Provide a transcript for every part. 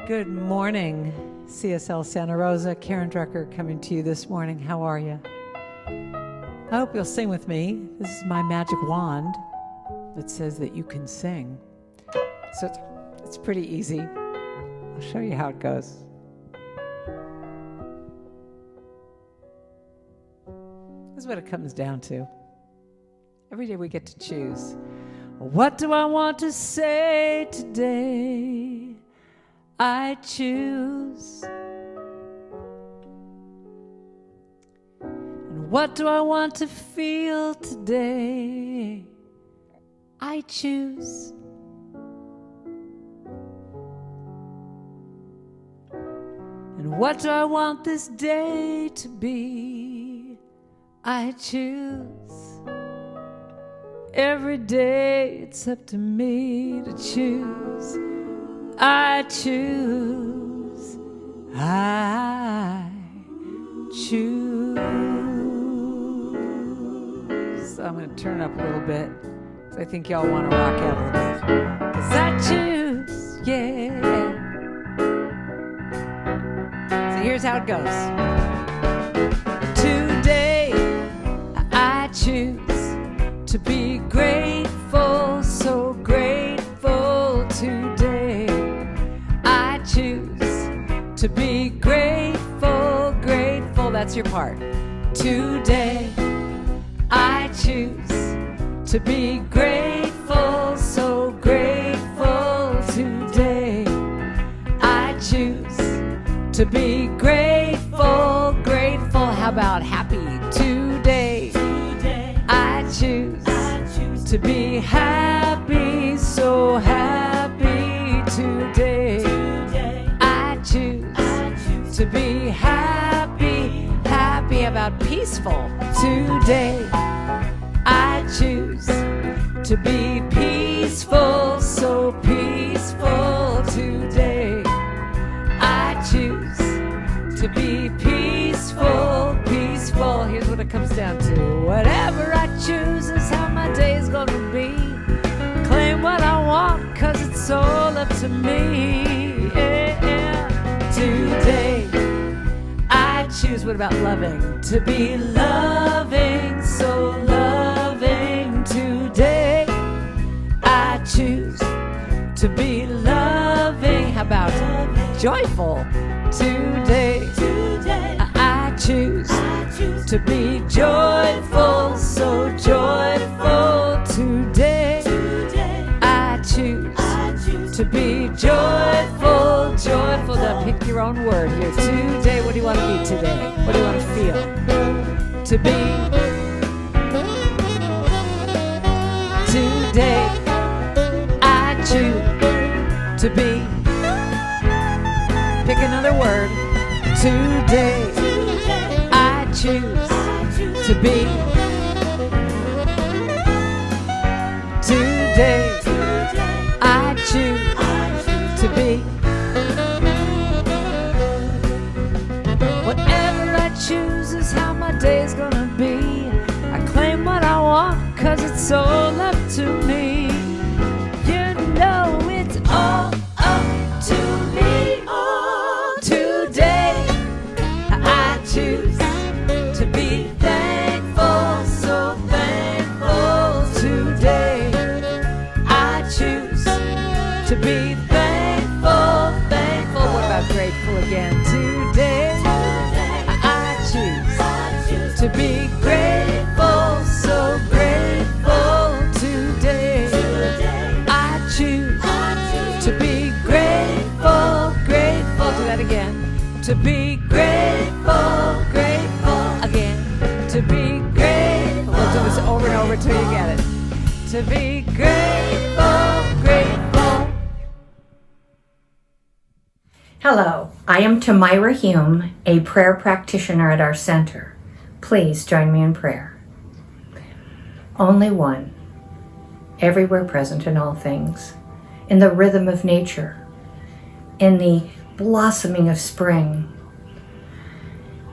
Good morning, CSL Santa Rosa. Karen Drucker coming to you this morning. How are you? I hope you'll sing with me. This is my magic wand that says that you can sing. So it's pretty easy. I'll show you how it goes. This is what it comes down to. Every day we get to choose. What do I want to say today? I choose. And what do I want to feel today? I choose. And what do I want this day to be? I choose. Every day it's up to me to choose. I choose. I choose. So I'm going to turn up a little bit because I think y'all want to rock out a little bit. Because I choose, yeah. So here's how it goes. Today I choose to be grateful, so grateful today. I choose to be grateful, grateful, that's your part. Today, I choose to be grateful, so grateful today. I choose to be grateful, grateful. How about happy today? I choose to be happy, so happy today. I choose to be happy, happy. About peaceful today. I choose to be peaceful, so peaceful today. I choose to be peaceful, peaceful. Here's what it comes down to. Whatever I choose is how my day is gonna be. Claim what I want, cause it's all up to me. Yeah. Today, I choose, what about loving? To be loving, so loving today. I choose to be loving. How about joyful today? I choose to be joyful, so joyful today. I choose to be joyful, joyful. Now pick your own word here. Today, what do you want to be today? What do you want to feel? To be. Today, I choose to be. Pick another word. Today, I choose to be. Today, I choose to be. Whatever I choose is how my day is gonna be. I claim what I want, cause it's all up to me. You know it's all up to me. Today, I choose to be thankful, so thankful today. I choose to be thankful, thankful. What about grateful again? Today, I choose to be grateful, so grateful today. I choose to be grateful, grateful. Do that again. To be grateful, grateful again. To be grateful. We'll do this over and over till you get it. To be grateful, grateful. Hello, I am Tamira Hume, a prayer practitioner at our center. Please join me in prayer. Only one, everywhere present in all things, in the rhythm of nature, in the blossoming of spring,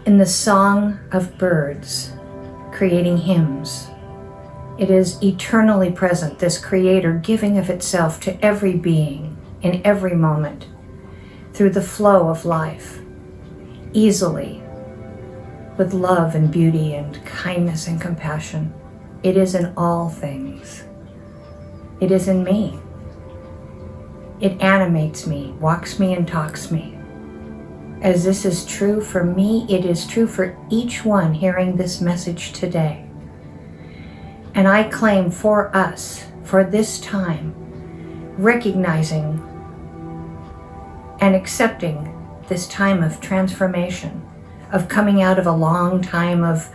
in the song of birds, creating hymns. It is eternally present, this Creator giving of itself to every being in every moment, through the flow of life, easily, with love and beauty and kindness and compassion. It is in all things. It is in me. It animates me, walks me, and talks me. As this is true for me, it is true for each one hearing this message today. And I claim for us, for this time, recognizing and accepting this time of transformation, of coming out of a long time of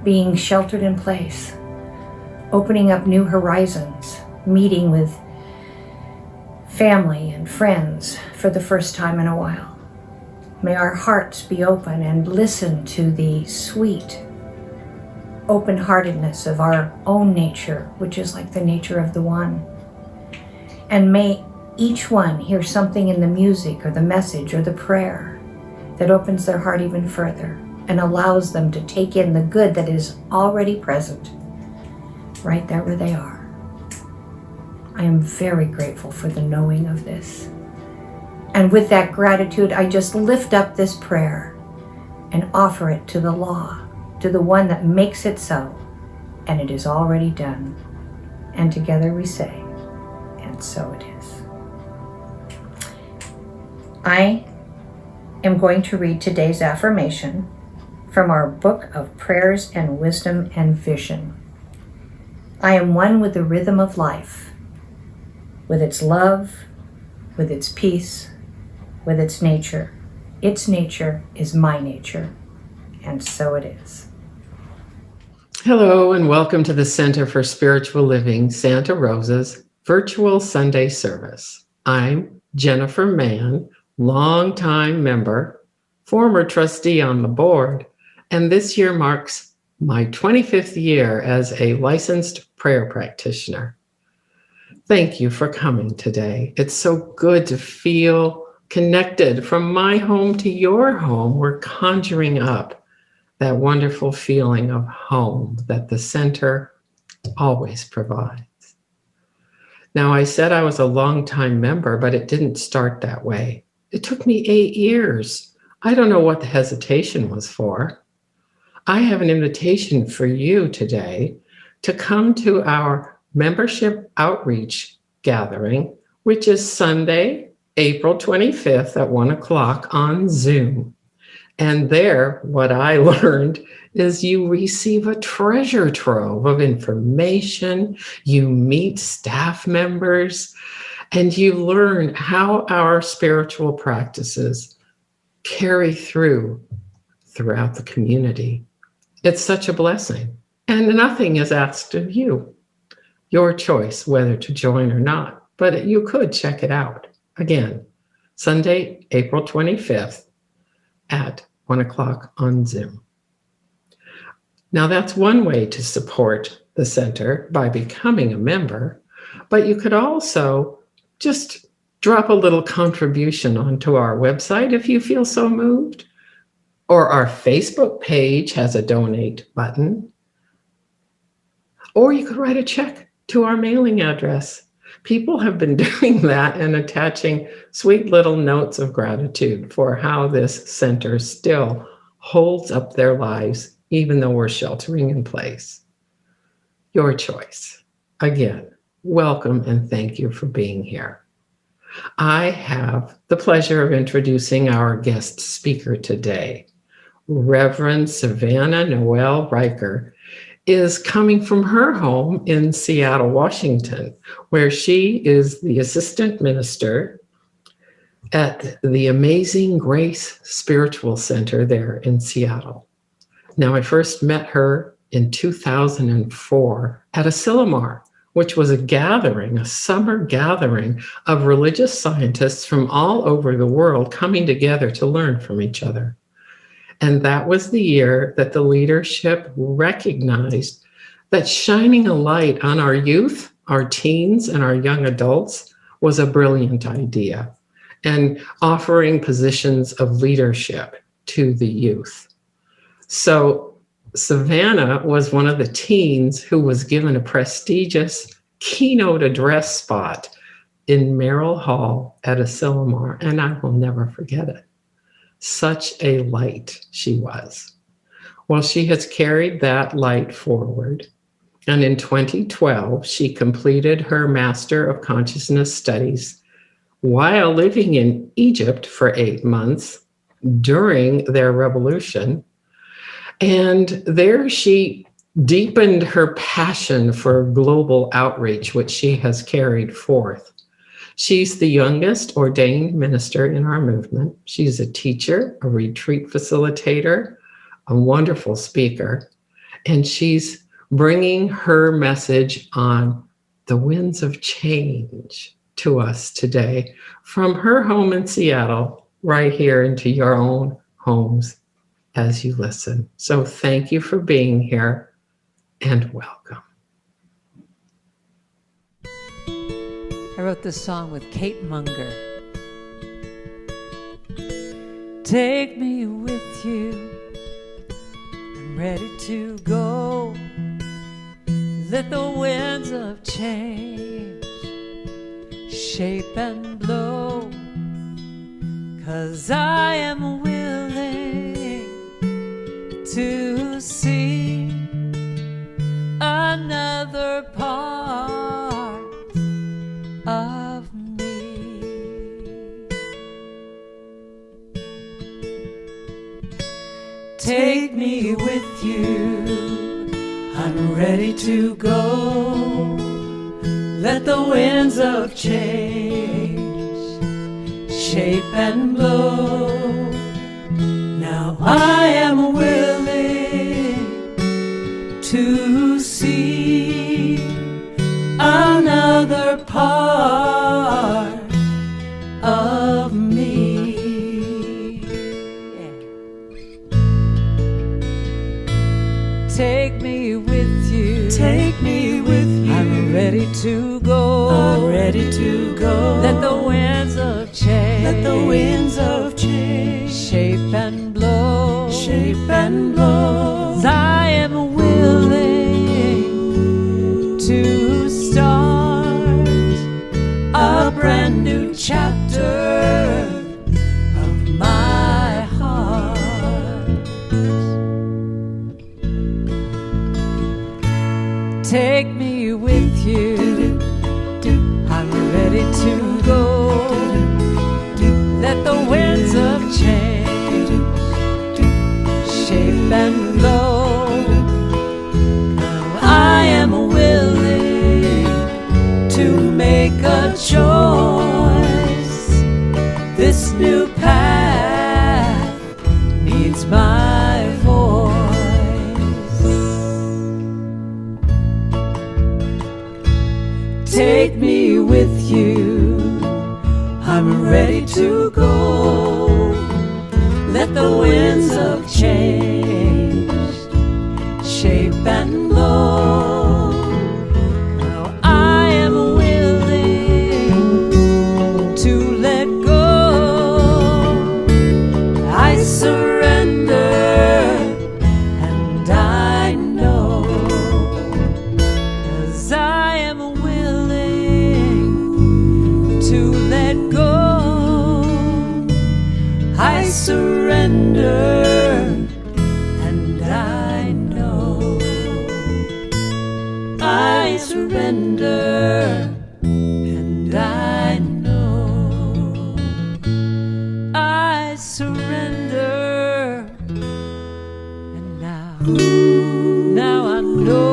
being sheltered in place, opening up new horizons, meeting with family and friends for the first time in a while. May our hearts be open and listen to the sweet open-heartedness of our own nature, which is like the nature of the One. And may each one hear something in the music or the message or the prayer that opens their heart even further and allows them to take in the good that is already present right there where they are. I am very grateful for the knowing of this. And with that gratitude, I just lift up this prayer and offer it to the law, to the one that makes it so, and it is already done. And together we say, and so it is. I am going to read today's affirmation from our book of prayers and wisdom and vision. I am one with the rhythm of life, with its love, with its peace, with its nature. Its nature is my nature, and so it is. Hello, and welcome to the Center for Spiritual Living, Santa Rosa's virtual Sunday service. I'm Jennifer Mann, longtime member, former trustee on the board, and this year marks my 25th year as a licensed prayer practitioner. Thank you for coming today. It's so good to feel connected from my home to your home. We're conjuring up that wonderful feeling of home that the center always provides. Now, I said I was a longtime member, but it didn't start that way. It took me 8 years. I don't know what the hesitation was for. I have an invitation for you today to come to our membership outreach gathering, which is Sunday, April 25th at 1 o'clock on Zoom. And there, what I learned is you receive a treasure trove of information, you meet staff members, and you learn how our spiritual practices carry throughout the community. It's such a blessing, and nothing is asked of you. Your choice whether to join or not, but you could check it out. Again, Sunday, April 25th at 1 o'clock on Zoom. Now, that's one way to support the center by becoming a member, but you could also just drop a little contribution onto our website if you feel so moved, or our Facebook page has a donate button, or you could write a check to our mailing address. People have been doing that and attaching sweet little notes of gratitude for how this center still holds up their lives, even though we're sheltering in place. Your choice. Again, welcome and thank you for being here. I have the pleasure of introducing our guest speaker today. Reverend Savanna Riker is coming from her home in Seattle, Washington, where she is the assistant minister at the Amazing Grace Spiritual Center there in Seattle. Now, I first met her in 2004 at Asilomar, which was a summer gathering of religious scientists from all over the world coming together to learn from each other. And that was the year that the leadership recognized that shining a light on our youth, our teens, and our young adults was a brilliant idea, and offering positions of leadership to the youth. So Savanna was one of the teens who was given a prestigious keynote address spot in Merrill Hall at Asilomar, and I will never forget it. Such a light she was. Well, she has carried that light forward. And in 2012, she completed her Master of Consciousness Studies while living in Egypt for 8 months during their revolution. And there she deepened her passion for global outreach, which she has carried forth. She's the youngest ordained minister in our movement. She's a teacher, a retreat facilitator, a wonderful speaker, and she's bringing her message on the winds of change to us today from her home in Seattle, right here into your own homes as you listen. So thank you for being here and welcome. I wrote this song with Kate Munger. Take me with you, I'm ready to go. Let the winds of change shape and blow, 'cause I am willing to see another part of me. Take me with you, I'm ready to go. Let the winds of change shape and blow. Now I am willing to see another part of me. Yeah. Take me with you. Take me with you. I'm ready to go. I'm ready to go. Let the winds of change. Let the winds of change shape and blow. Shape and blow. 'Cause I am willing to start a brand new chapter of my heart. Take me with you, I'm ready to go. Let the winds of change shape and blow. Now I am willing to make a choice. This new path needs my voice. Take me with you, I'm ready to go. Let the winds of change shape and blow. Now I am willing to let go. I surrender, and I know, 'cause I am willing to let go. I surrender, and I know. I surrender, and I know. I surrender, and now I know.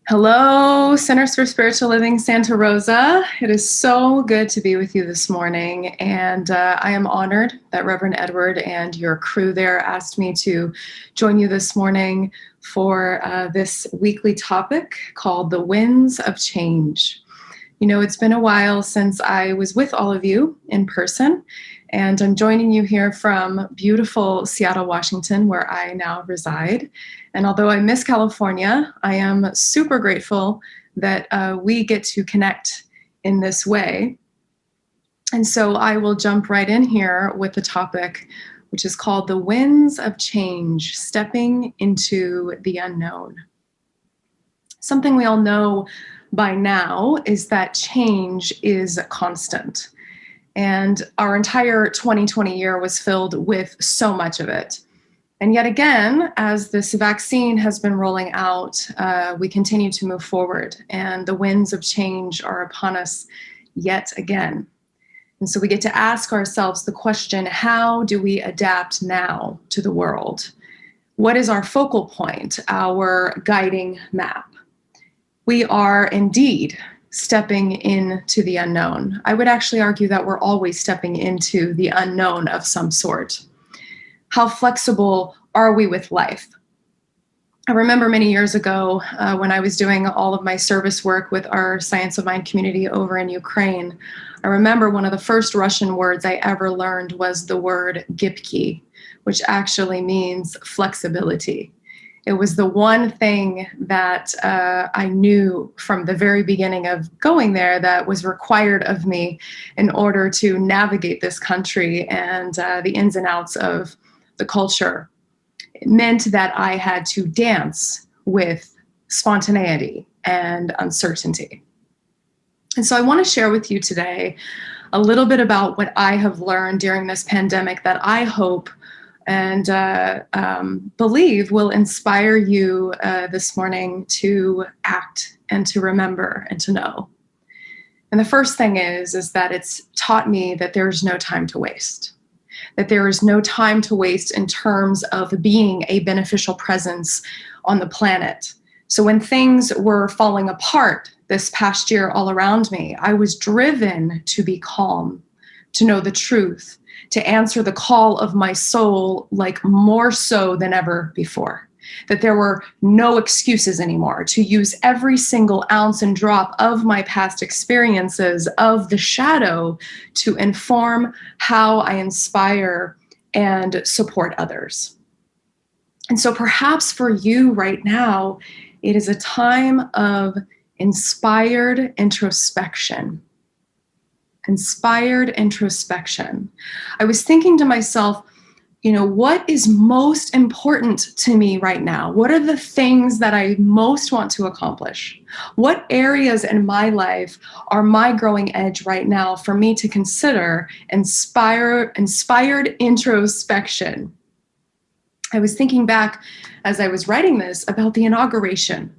Hello, Centers for Spiritual Living, Santa Rosa. It is so good to be with you this morning, and I am honored that Reverend Edward and your crew there asked me to join you this morning for this weekly topic called The Winds of Change. You know, it's been a while since I was with all of you in person, and I'm joining you here from beautiful Seattle, Washington, where I now reside. And although I miss California, I am super grateful that we get to connect in this way. And so I will jump right in here with the topic, which is called The Winds of Change, Stepping into the Unknown. Something we all know by now is that change is constant. And our entire 2020 year was filled with so much of it. And yet again, as this vaccine has been rolling out, we continue to move forward, and the winds of change are upon us yet again. And so we get to ask ourselves the question, how do we adapt now to the world? What is our focal point, our guiding map? We are indeed stepping into the unknown. I would actually argue that we're always stepping into the unknown of some sort. How flexible are we with life? I remember many years ago when I was doing all of my service work with our Science of Mind community over in Ukraine. I remember one of the first Russian words I ever learned was the word gibki, which actually means flexibility. It was the one thing that I knew from the very beginning of going there that was required of me in order to navigate this country and the ins and outs of the culture. It meant that I had to dance with spontaneity and uncertainty. And so I want to share with you today a little bit about what I have learned during this pandemic that I hope and believe will inspire you this morning to act and to remember and to know. And the first thing is that it's taught me that there's no time to waste, that there is no time to waste in terms of being a beneficial presence on the planet. So when things were falling apart this past year all around me, I was driven to be calm, to know the truth, to answer the call of my soul, like more so than ever before. That there were no excuses anymore, to use every single ounce and drop of my past experiences of the shadow to inform how I inspire and support others. And so perhaps for you right now, it is a time of inspired introspection. Inspired introspection. I was thinking to myself, what is most important to me right now? What are the things that I most want to accomplish? What areas in my life are my growing edge right now for me to consider inspired introspection? I was thinking back as I was writing this about the inauguration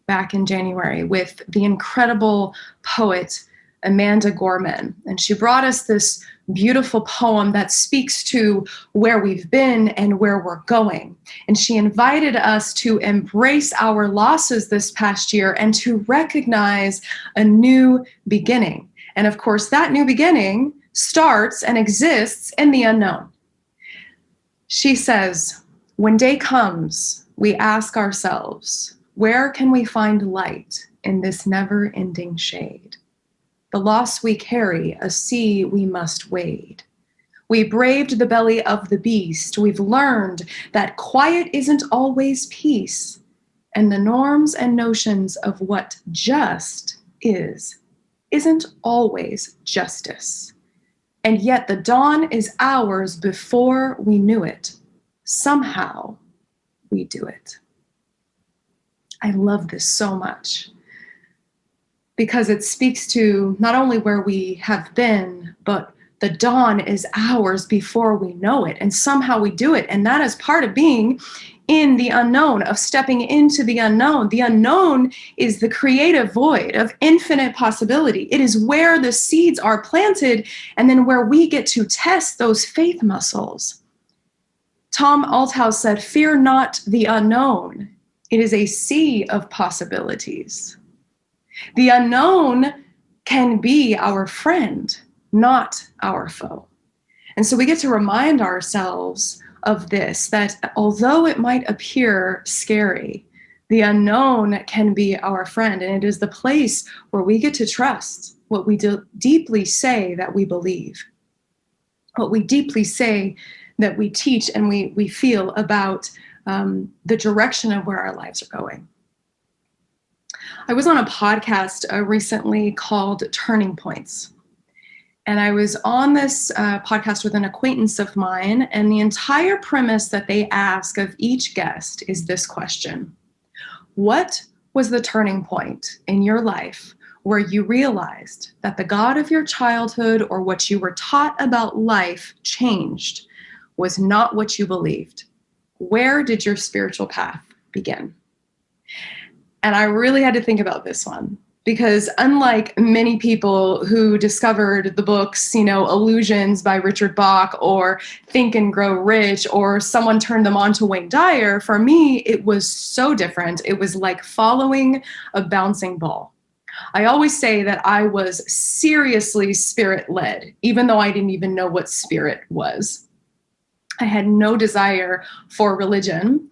back in January with the incredible poet Amanda Gorman. And she brought us this beautiful poem that speaks to where we've been and where we're going. And she invited us to embrace our losses this past year and to recognize a new beginning. And of course, that new beginning starts and exists in the unknown. She says, when day comes, we ask ourselves, where can we find light in this never-ending shade? The loss we carry, a sea we must wade. We braved the belly of the beast. We've learned that quiet isn't always peace, and the norms and notions of what just isn't always justice. And yet the dawn is ours before we knew it. Somehow we do it. I love this so much, because it speaks to not only where we have been, but the dawn is ours before we know it. And somehow we do it. And that is part of being in the unknown, of stepping into the unknown. The unknown is the creative void of infinite possibility. It is where the seeds are planted and then where we get to test those faith muscles. Tom Althouse said, "Fear not the unknown. It is a sea of possibilities." The unknown can be our friend, not our foe. And so we get to remind ourselves of this, that although it might appear scary, the unknown can be our friend. And it is the place where we get to trust what we deeply say that we believe, what we deeply say that we teach and we feel about the direction of where our lives are going. I was on a podcast recently called Turning Points. And I was on this podcast with an acquaintance of mine, and the entire premise that they ask of each guest is this question: what was the turning point in your life where you realized that the God of your childhood or what you were taught about life changed, was not what you believed? Where did your spiritual path begin? And I really had to think about this one, because unlike many people who discovered the books, Illusions by Richard Bach or Think and Grow Rich, or someone turned them on to Wayne Dyer, for me, it was so different. It was like following a bouncing ball. I always say that I was seriously spirit-led, even though I didn't even know what spirit was. I had no desire for religion.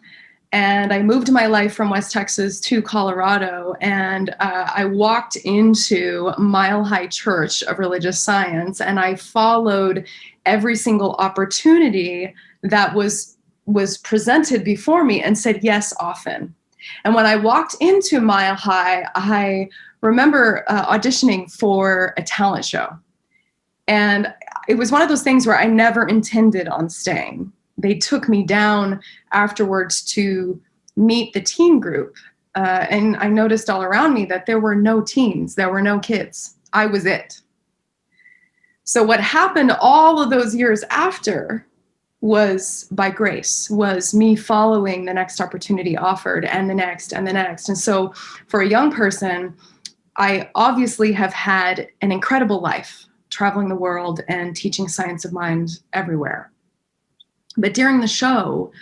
And I moved my life from West Texas to Colorado, and I walked into Mile High Church of Religious Science, and I followed every single opportunity that was presented before me and said yes often. And when I walked into Mile High, I remember auditioning for a talent show. And it was one of those things where I never intended on staying. They took me down afterwards to meet the teen group. And I noticed all around me that there were no teens, there were no kids. I was it. So what happened all of those years after was by grace, was me following the next opportunity offered, and the next and the next. And so for a young person, I obviously have had an incredible life, traveling the world and teaching science of mind everywhere. But during the show,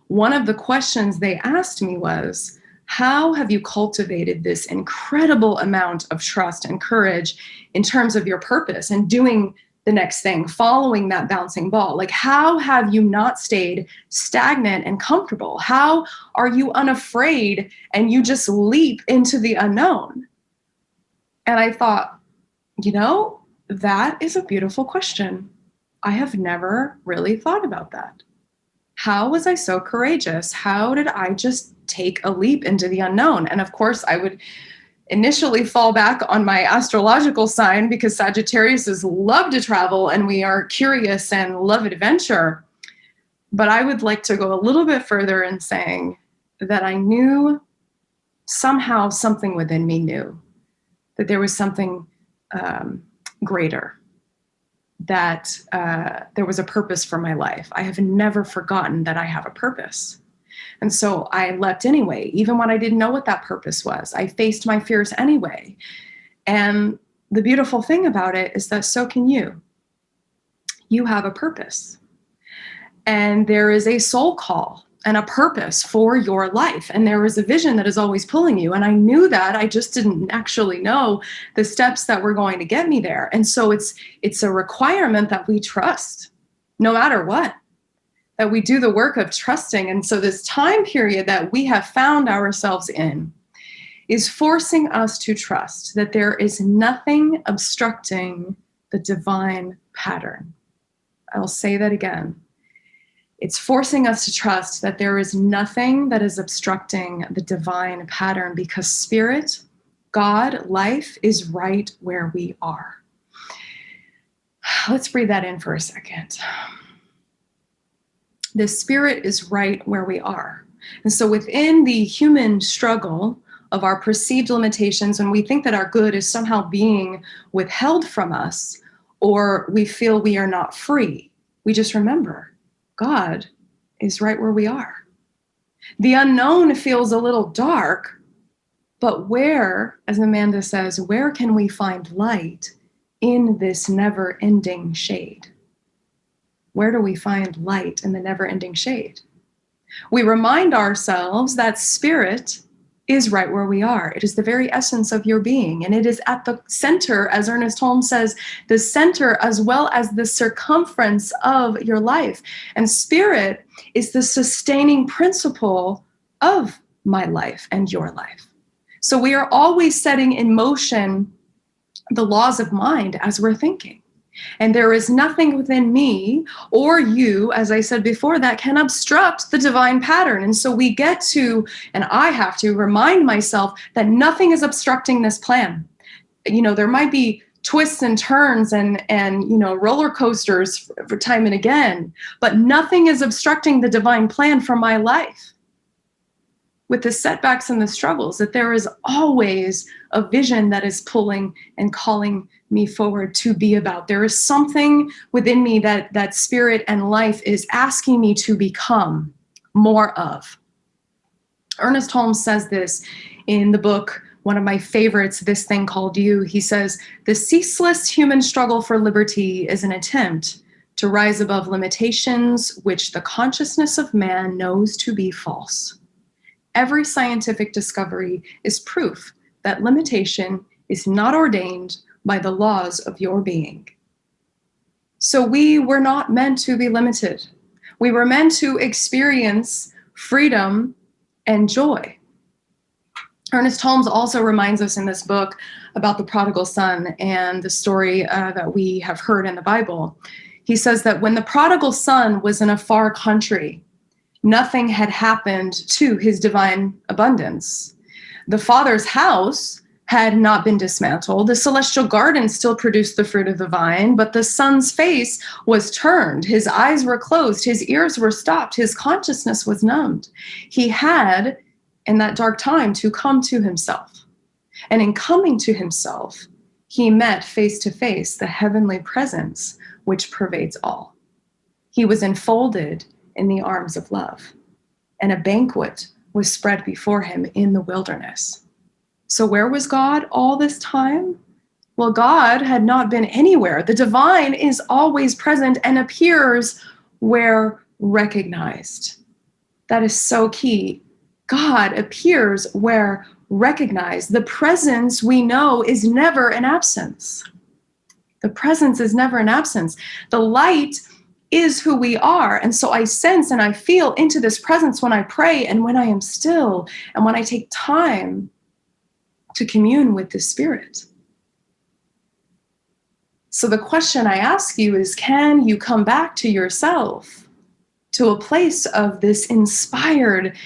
one of the questions they asked me was, how have you cultivated this incredible amount of trust and courage in terms of your purpose and doing the next thing, following that bouncing ball? Like, how have you not stayed stagnant and comfortable? How are you unafraid and you just leap into the unknown? And I thought, that is a beautiful question. I have never really thought about that. How was I so courageous? How did I just take a leap into the unknown? And of course, I would initially fall back on my astrological sign, because Sagittariuses love to travel and we are curious and love adventure. But I would like to go a little bit further in saying that I knew somehow something within me knew that there was something greater, that there was a purpose for my life. I have never forgotten that I have a purpose. And so I leapt anyway, even when I didn't know what that purpose was. I faced my fears anyway. And the beautiful thing about it is that so can you. You have a purpose. And there is a soul call and a purpose for your life. And there is a vision that is always pulling you. And I knew that. I just didn't actually know the steps that were going to get me there. And so it's a requirement that we trust, no matter what, that we do the work of trusting. And so this time period that we have found ourselves in is forcing us to trust that there is nothing obstructing the divine pattern. I'll say that again. It's forcing us to trust that there is nothing that is obstructing the divine pattern, because spirit, God, life is right where we are. Let's breathe that in for a second. The spirit is right where we are. And so within the human struggle of our perceived limitations, when we think that our good is somehow being withheld from us, or we feel we are not free, we just remember, God is right where we are. The unknown feels a little dark, but where, as Amanda says, where can we find light in this never-ending shade? Where do we find light in the never-ending shade? We remind ourselves that spirit is right where we are. It is the very essence of your being, and it is at the center, as Ernest Holmes says, the center as well as the circumference of your life. And spirit is the sustaining principle of my life and your life. So we are always setting in motion the laws of mind as we're thinking. And there is nothing within me or you, as I said before, that can obstruct the divine pattern. And so we get to, and I have to remind myself that nothing is obstructing this plan. There might be twists and turns and roller coasters for time and again, but nothing is obstructing the divine plan for my life. With the setbacks and the struggles, that there is always a vision that is pulling and calling me forward to be about. There is something within me that spirit and life is asking me to become more of. Ernest Holmes says this in the book, one of my favorites, This Thing Called You. He says, "The ceaseless human struggle for liberty is an attempt to rise above limitations which the consciousness of man knows to be false. Every scientific discovery is proof that limitation is not ordained by the laws of your being." So we were not meant to be limited. We were meant to experience freedom and joy. Ernest Holmes also reminds us in this book about the prodigal son and the story that we have heard in the Bible. He says that when the prodigal son was in a far country, nothing had happened to his divine abundance. The father's house had not been dismantled. The celestial garden still produced the fruit of the vine, but the son's face was turned. His eyes were closed. His ears were stopped. His consciousness was numbed. He had, in that dark time, to come to himself. And in coming to himself, he met face to face the heavenly presence which pervades all. He was enfolded in the arms of love, and a banquet was spread before him in the wilderness. So where was God all this time? Well, God had not been anywhere. The divine is always present and appears where recognized. That is so key. God appears where recognized. The presence, we know, is never an absence. The presence is never an absence. The light is who we are. And so I sense and I feel into this presence when I pray and when I am still and when I take time to commune with the Spirit. So the question I ask you is, can you come back to yourself, to a place of this inspired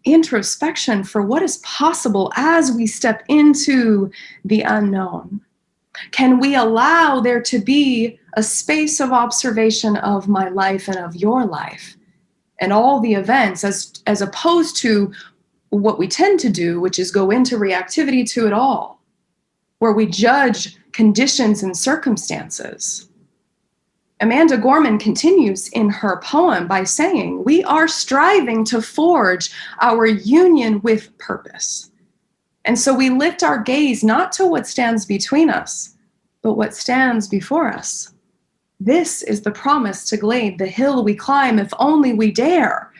introspection for what is possible as we step into the unknown? Can we allow there to be a space of observation of my life and of your life and all the events, as opposed to what we tend to do, which is go into reactivity to it all, where we judge conditions and circumstances? Amanda Gorman continues in her poem by saying, "We are striving to forge our union with purpose. And so we lift our gaze not to what stands between us, but what stands before us. This is the promise to glade the hill we climb if only we dare.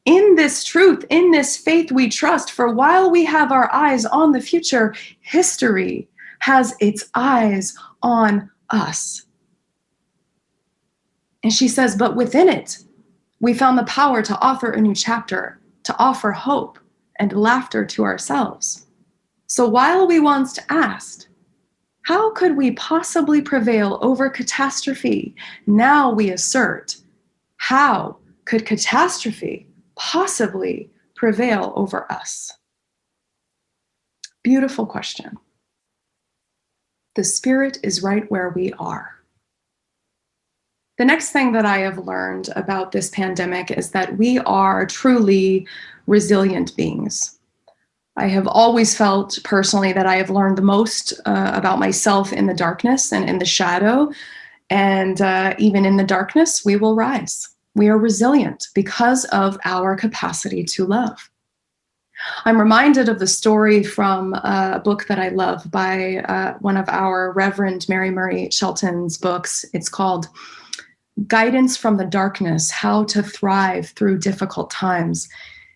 In this truth, in this faith we trust, for while we have our eyes on the future, history has its eyes on us." And she says, but within it, we found the power to author a new chapter, to offer hope and laughter to ourselves. So while we once asked, how could we possibly prevail over catastrophe? Now we assert, how could catastrophe possibly prevail over us? Beautiful question. The Spirit is right where we are. The next thing that I have learned about this pandemic is that we are truly resilient beings. I have always felt personally that I have learned the most about myself in the darkness and in the shadow. And even in the darkness, we will rise. We are resilient because of our capacity to love. I'm reminded of the story from a book that I love by one of our Reverend Mary Murray Shelton's books. It's called Guidance from the Darkness, How to Thrive Through Difficult Times.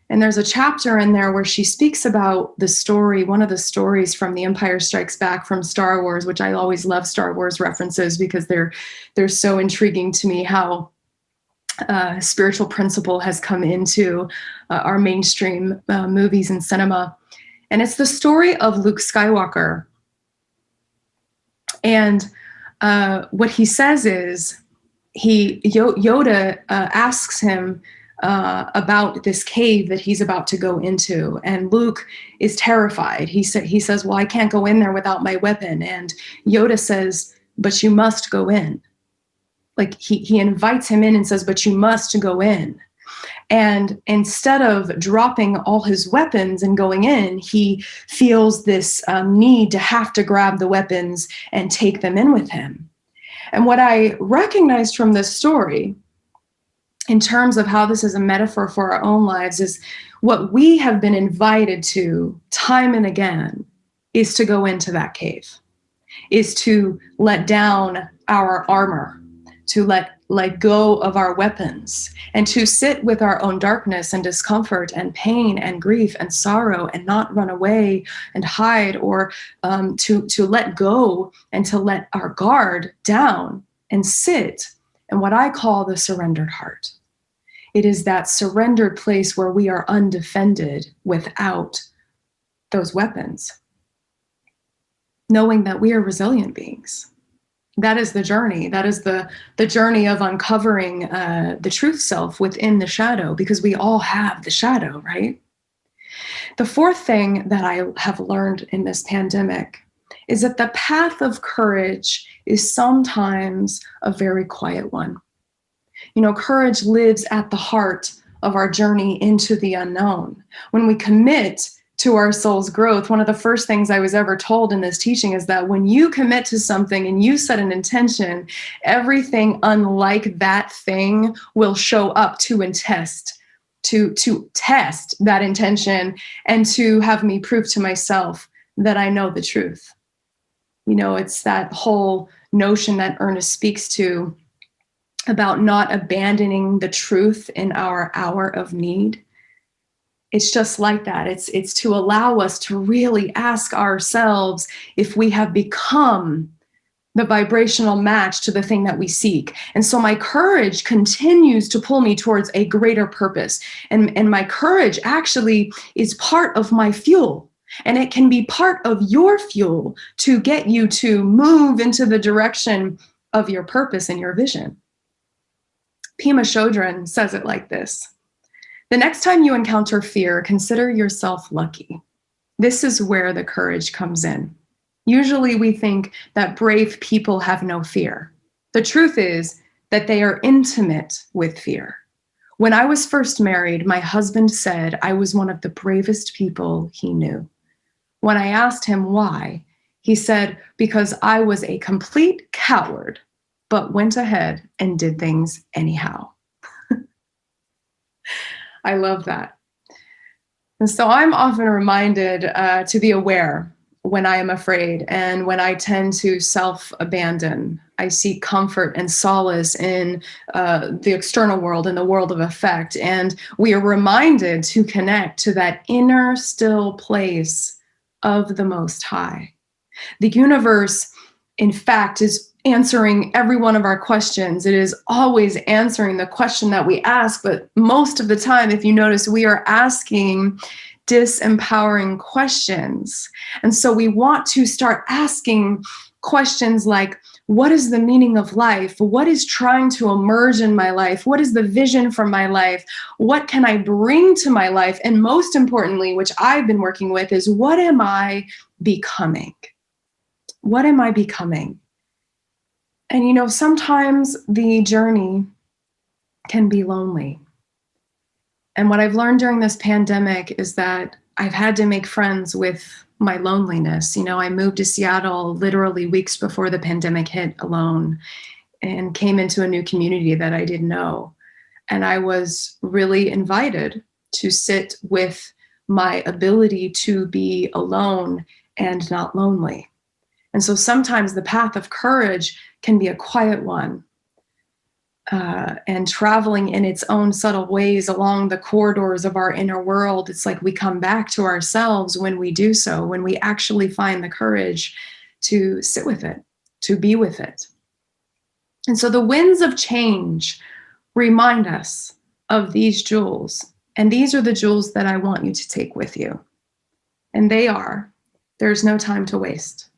And there's a chapter in there where she speaks about the story, one of the stories from The Empire Strikes Back from Star Wars, which I always love Star Wars references because they're so intriguing to me, how spiritual principle has come into our mainstream movies and cinema. And it's the story of Luke Skywalker. And what he says is, Yoda asks him, about this cave that he's about to go into. And Luke is terrified. He says, well, I can't go in there without my weapon. And Yoda says, but you must go in. Like he invites him in and says, but you must go in. And instead of dropping all his weapons and going in, he feels this need to have to grab the weapons and take them in with him. And what I recognized from this story, in terms of how this is a metaphor for our own lives, is what we have been invited to time and again is to go into that cave, is to let down our armor, to let go of our weapons, and to sit with our own darkness and discomfort and pain and grief and sorrow and not run away and hide, or to let go and to let our guard down and sit in what I call the surrendered heart. It is that surrendered place where we are undefended without those weapons, knowing that we are resilient beings. That is the journey. That is the journey of uncovering the truth self within the shadow, because we all have the shadow, right? The fourth thing that I have learned in this pandemic is that the path of courage is sometimes a very quiet one. You know, courage lives at the heart of our journey into the unknown. When we commit to our soul's growth, one of the first things I was ever told in this teaching is that when you commit to something and you set an intention, everything unlike that thing will show up to test that intention and to have me prove to myself that I know the truth. You know, it's that whole notion that Ernest speaks to about not abandoning the truth in our hour of need. It's just like that. It's to allow us to really ask ourselves if we have become the vibrational match to the thing that we seek. And so my courage continues to pull me towards a greater purpose. And my courage actually is part of my fuel. And it can be part of your fuel to get you to move into the direction of your purpose and your vision. Pema Chodron says it like this: the next time you encounter fear, consider yourself lucky. This is where the courage comes in. Usually we think that brave people have no fear. The truth is that they are intimate with fear. When I was first married, my husband said I was one of the bravest people he knew. When I asked him why, he said, because I was a complete coward, but went ahead and did things anyhow. I love that. And so I'm often reminded to be aware when I am afraid and when I tend to self-abandon. I seek comfort and solace in the external world, in the world of effect. And we are reminded to connect to that inner still place of the Most High. The universe, in fact, is answering every one of our questions. It is always answering the question that we ask, but most of the time, if you notice, we are asking disempowering questions. And so we want to start asking questions like, what is the meaning of life? What is trying to emerge in my life? What is the vision for my life? What can I bring to my life? And most importantly, which I've been working with, is what am I becoming? What am I becoming? And you know, sometimes the journey can be lonely. And what I've learned during this pandemic is that I've had to make friends with my loneliness. You know, I moved to Seattle literally weeks before the pandemic hit alone and came into a new community that I didn't know. And I was really invited to sit with my ability to be alone and not lonely. And so sometimes the path of courage can be a quiet one, and traveling in its own subtle ways along the corridors of our inner world. It's like we come back to ourselves when we do so, when we actually find the courage to sit with it, to be with it. And so the winds of change remind us of these jewels. And these are the jewels that I want you to take with you. And they are, there's no time to waste.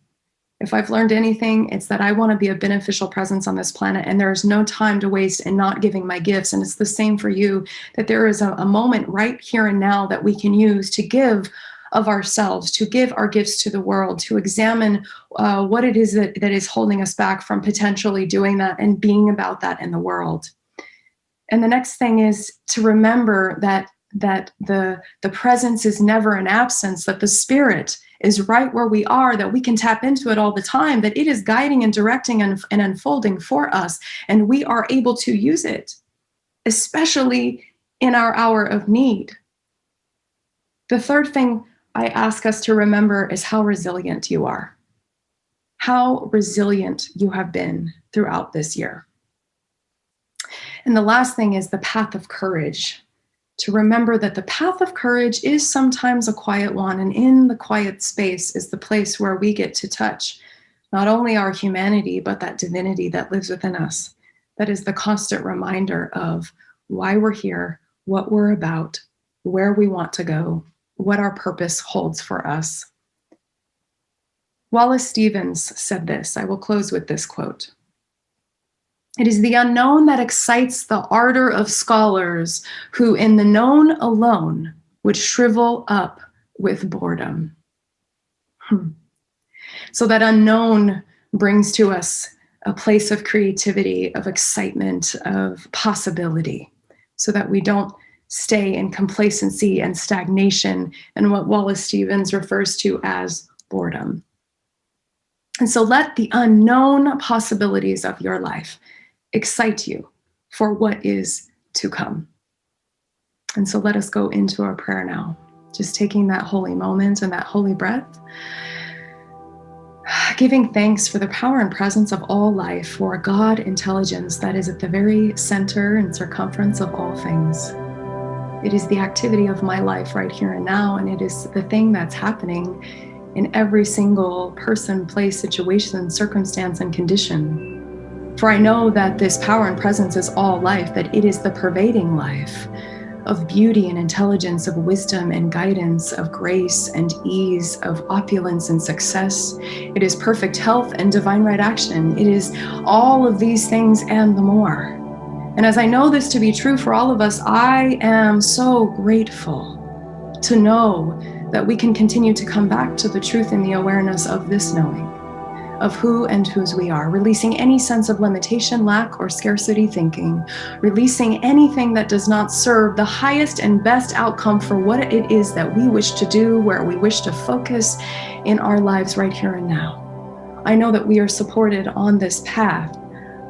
If I've learned anything, it's that I want to be a beneficial presence on this planet, and there is no time to waste in not giving my gifts. And it's the same for you, that there is a moment right here and now that we can use to give of ourselves, to give our gifts to the world, to examine what it is that is holding us back from potentially doing that and being about that in the world. And the next thing is to remember that the presence is never an absence, that the spirit is right where we are, that we can tap into it all the time, that it is guiding and directing and unfolding for us, and we are able to use it, especially in our hour of need. The third thing I ask us to remember is how resilient you are, how resilient you have been throughout this year. And the last thing is the path of courage. To remember that the path of courage is sometimes a quiet one, and in the quiet space is the place where we get to touch not only our humanity, but that divinity that lives within us. That is the constant reminder of why we're here, what we're about, where we want to go, what our purpose holds for us. Wallace Stevens said this. I will close with this quote. It is the unknown that excites the ardor of scholars who in the known alone would shrivel up with boredom. So that unknown brings to us a place of creativity, of excitement, of possibility, so that we don't stay in complacency and stagnation and what Wallace Stevens refers to as boredom. And so let the unknown possibilities of your life excite you for what is to come. And so let us go into our prayer now, just taking that holy moment and that holy breath, giving thanks for the power and presence of all life, for a God intelligence that is at the very center and circumference of all things. It is the activity of my life right here and now, and it is the thing that's happening in every single person, place, situation, circumstance, and condition. For I know that this power and presence is all life, that it is the pervading life of beauty and intelligence, of wisdom and guidance, of grace and ease, of opulence and success. It is perfect health and divine right action. It is all of these things and the more. And as I know this to be true for all of us, I am so grateful to know that we can continue to come back to the truth and the awareness of this knowing, of who and whose we are, releasing any sense of limitation, lack, or scarcity thinking, releasing anything that does not serve the highest and best outcome for what it is that we wish to do, where we wish to focus in our lives right here and now. I know that we are supported on this path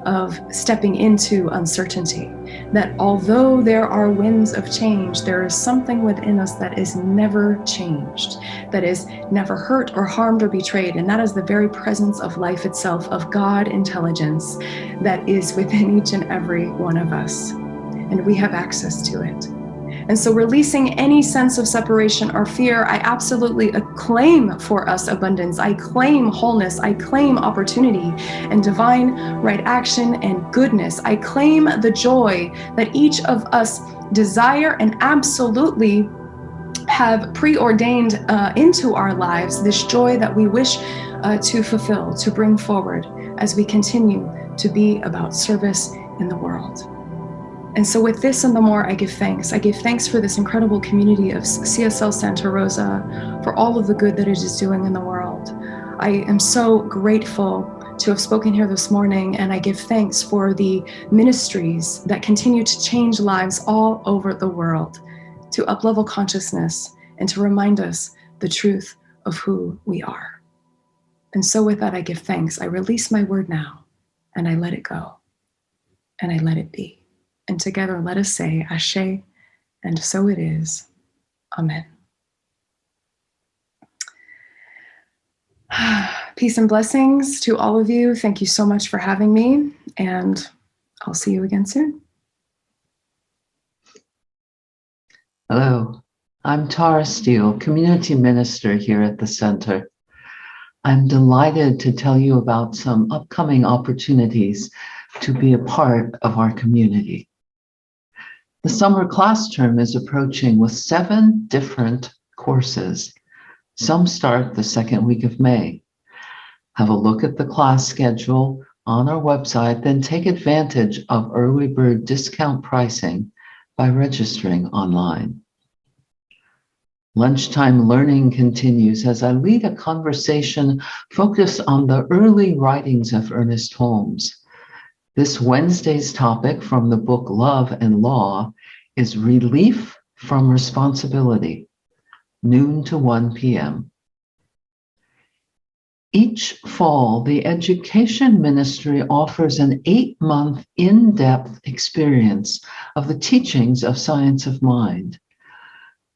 of stepping into uncertainty, that although there are winds of change, there is something within us that is never changed, that is never hurt or harmed or betrayed, and that is the very presence of life itself, of God intelligence that is within each and every one of us, and we have access to it. And so releasing any sense of separation or fear, I absolutely claim for us abundance. I claim wholeness. I claim opportunity and divine right action and goodness. I claim the joy that each of us desire and absolutely have preordained into our lives, this joy that we wish to fulfill, to bring forward as we continue to be about service in the world. And so with this and the more, I give thanks. I give thanks for this incredible community of CSL Santa Rosa, for all of the good that it is doing in the world. I am so grateful to have spoken here this morning, and I give thanks for the ministries that continue to change lives all over the world, to uplevel consciousness and to remind us the truth of who we are. And so with that, I give thanks. I release my word now, and I let it go, and I let it be. And together, let us say, Ashe, and so it is. Amen. Peace and blessings to all of you. Thank you so much for having me, and I'll see you again soon. Hello, I'm Tara Steele, Community Minister here at the Center. I'm delighted to tell you about some upcoming opportunities to be a part of our community. The summer class term is approaching with 7 different courses. Some start the second week of May. Have a look at the class schedule on our website, then take advantage of early bird discount pricing by registering online. Lunchtime learning continues as I lead a conversation focused on the early writings of Ernest Holmes. This Wednesday's topic from the book Love and Law is Relief from Responsibility, noon to 1 p.m. Each fall, the Education Ministry offers an 8-month in-depth experience of the teachings of Science of Mind.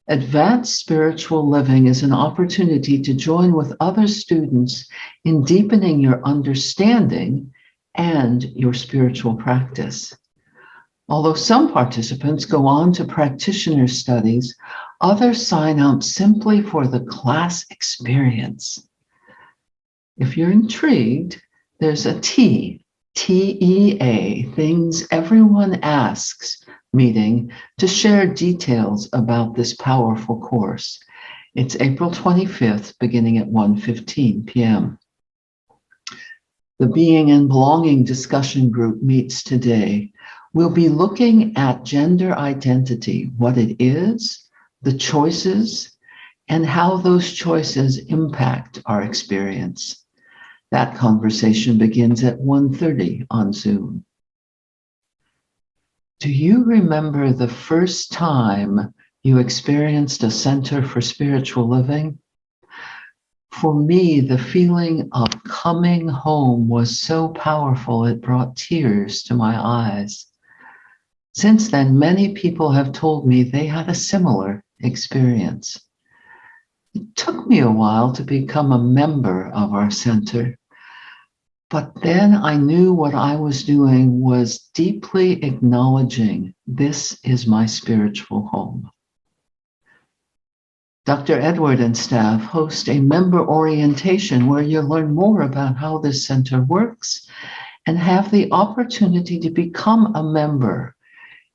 Advanced Spiritual Living is an opportunity to join with other students in deepening your understanding and your spiritual practice. Although some participants go on to practitioner studies, others sign up simply for the class experience. If you're intrigued, there's a TEA, Things Everyone Asks, meeting to share details about this powerful course. It's April 25th, beginning at 1:15 p.m. The Being and Belonging discussion group meets today. We'll be looking at gender identity, what it is, the choices, and how those choices impact our experience. That conversation begins at 1:30 on Zoom. Do you remember the first time you experienced a Center for Spiritual Living? For me, the feeling of coming home was so powerful it brought tears to my eyes. Since then, many people have told me they had a similar experience. It took me a while to become a member of our center. But then I knew what I was doing was deeply acknowledging this is my spiritual home. Dr. Edward and staff host a member orientation where you'll learn more about how this center works and have the opportunity to become a member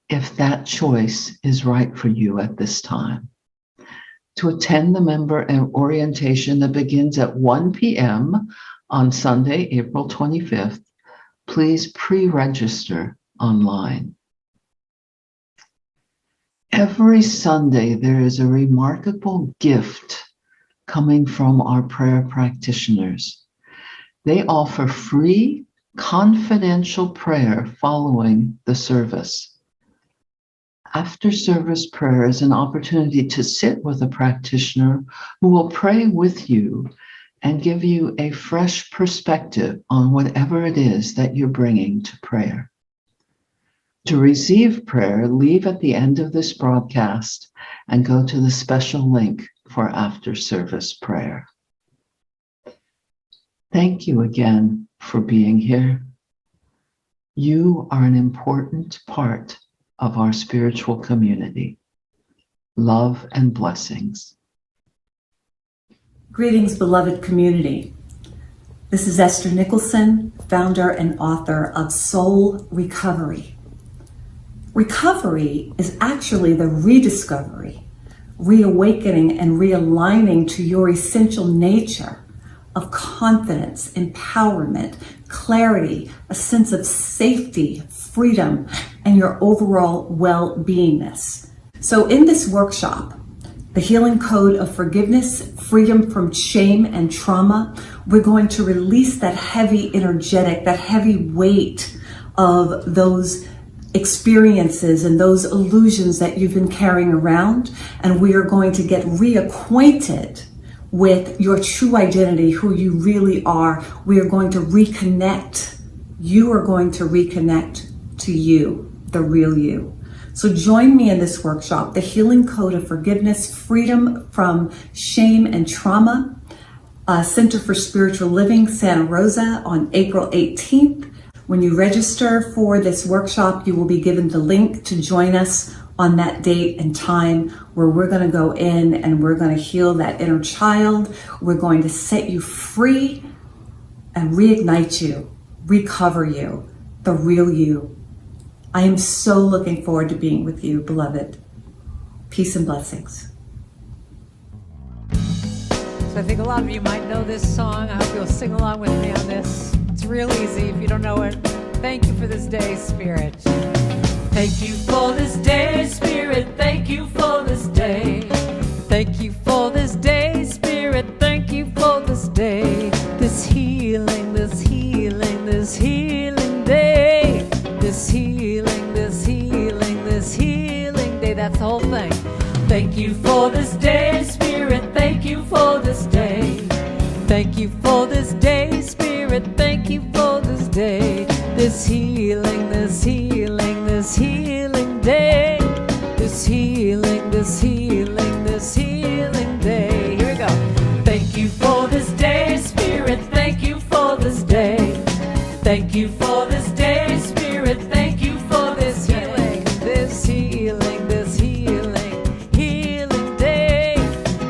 if that choice is right for you at this time. To attend the member orientation that begins at 1 p.m. on Sunday, April 25th, please pre-register online. Every Sunday, there is a remarkable gift coming from our prayer practitioners. They offer free, confidential prayer following the service. After service prayer is an opportunity to sit with a practitioner who will pray with you and give you a fresh perspective on whatever it is that you're bringing to prayer. To receive prayer, leave at the end of this broadcast and go to the special link for after service prayer. Thank you again for being here. You are an important part of our spiritual community. Love and blessings. Greetings, beloved community. This is Esther Nicholson, founder and author of Soul Recovery. Recovery is actually the rediscovery, reawakening, and realigning to your essential nature of confidence, empowerment, clarity, a sense of safety, freedom, and your overall well-beingness. So in this workshop, the Healing Code of Forgiveness, Freedom from Shame and Trauma, we're going to release that heavy energetic, that heavy weight of those experiences and those illusions that you've been carrying around. And we are going to get reacquainted with your true identity, who you really are. We are going to reconnect. You are going to reconnect to you, the real you. So join me in this workshop, the Healing Code of Forgiveness, Freedom from Shame and Trauma, Center for Spiritual Living, Santa Rosa, on April 18th. When you register for this workshop, you will be given the link to join us on that date and time where we're going to go in and we're going to heal that inner child. We're going to set you free and reignite you, recover you, the real you. I am so looking forward to being with you, beloved. Peace and blessings. So I think a lot of you might know this song. I hope you'll sing along with me on this. It's real easy if you don't know it. Thank you for this day, Spirit. Thank you for this day, Spirit. Thank you for this day. Thank you for this day, Spirit. Thank you for this day. This healing, this healing, this healing day. This healing, this healing, this healing day. That's the whole thing. Thank you for this day, Spirit. Thank you for this day. Thank you for this day, Spirit. Thank you for this day. This healing, this healing, this healing day. This healing, this healing, this healing day. Here we go. Thank you for this day, Spirit. Thank you for this day. Thank you for this day, Spirit. Thank you for this healing, this healing, this healing, healing day.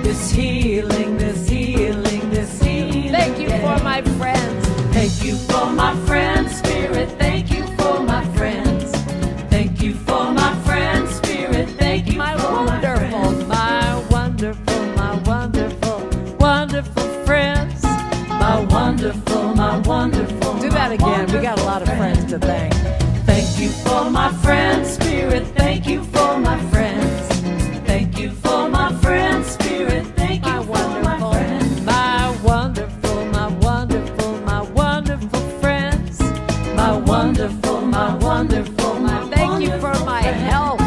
This healing, this healing, this healing. Thank you for my friends. Thank you for my friends, Spirit. Thank you for my friends. Thank you for my friends, Spirit. Thank you for my friends. My wonderful, my wonderful, wonderful friends. My wonderful. Do that again. We got a lot of friends to thank. Thank you for my friends, Spirit. Thank you for my friends. Thank you for my friends, Spirit. Thank you for my friends. My wonderful, my wonderful, my wonderful friends. My wonderful, my wonderful, my thank you for my health.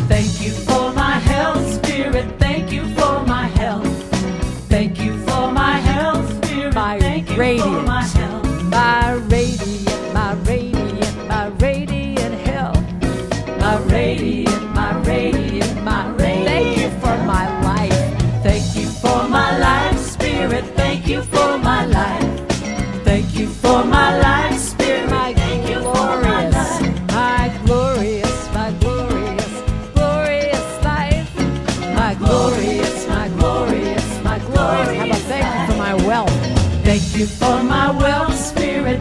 Thank you for my health, Spirit. Thank you for my health. Thank you for my health, Spirit. My radiant, my radiant, my radiant, my radiant health. My radiant, my radiant, my radiant. Thank you for my life. Thank you for my life, Spirit. Thank you for my life. Thank you for my life, Spirit. My glorious, my glorious, my glorious, glorious life. My glorious, my glorious, my glorious. How about thank you for my wealth? Thank you for my wealth, Spirit.